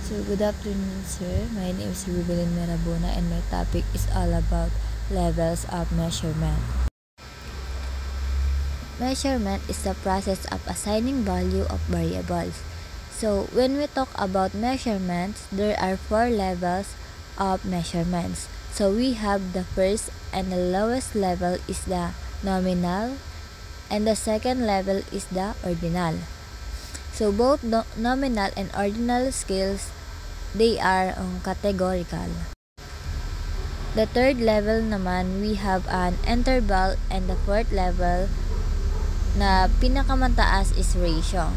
So, good afternoon, sir. My name is Ruben Marabona and my topic is all about levels of measurement. Measurement is the process of assigning value of variables. So, when we talk about measurements, there are 4 levels of measurements. So, we have the first and the lowest level is the nominal, and the second level is the ordinal. So, both nominal and ordinal scales, they are categorical. The third level naman, we have an interval, and the fourth level na pinakamataas is ratio.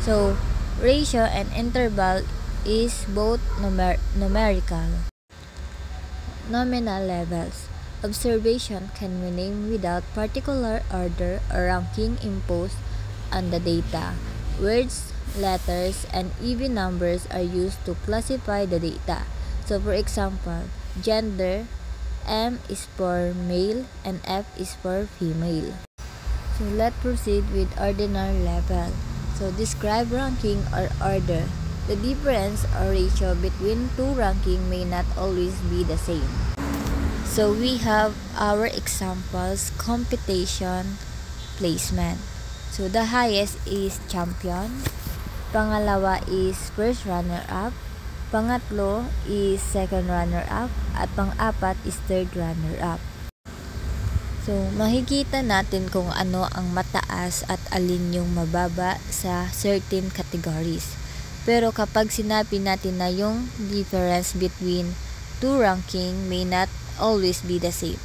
So, ratio and interval is both numerical. Nominal levels. Observation can be named without particular order or ranking imposed on the data. Words, letters, and even numbers are used to classify the data. So, for example, gender, M is for male and F is for female. So, let's proceed with ordinal level. So, describe ranking or order. The difference or ratio between two ranking may not always be the same. So, we have our examples: competition, placement. So, the highest is champion, pangalawa is first runner-up, pangatlo is second runner-up, at pang-apat is third runner-up. So, makikita natin kung ano ang mataas at alin yung mababa sa certain categories. Pero kapag sinabi natin na yung difference between two ranking may not always be the same.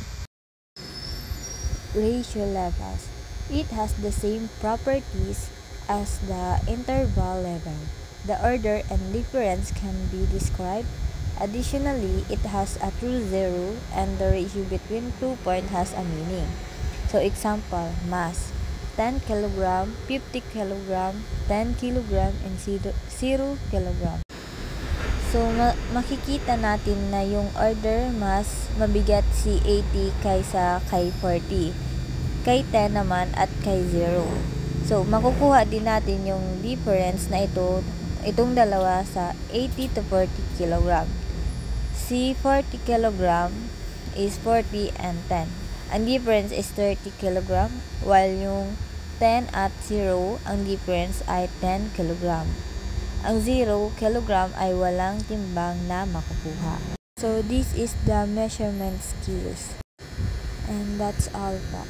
Ratio levels. It has the same properties as the interval level. The order and difference can be described. Additionally, it has a true zero and the ratio between 2 points has a meaning. So, example, mass: 10 kg, 50 kg, 10 kg, and 0 kg. So, makikita natin na yung order, mas mabigat si 80 kaysa kay 40, kay 10 naman at kay 0. So, makukuha din natin yung difference na itong dalawa sa 80 to 40 kg. Si 40 kg is 40 and 10. Ang difference is 30 kg, while yung 10 at 0, ang difference ay 10 kg. Ang 0 kg ay walang timbang na makukuha. So, this is the measurement skills. And that's all po.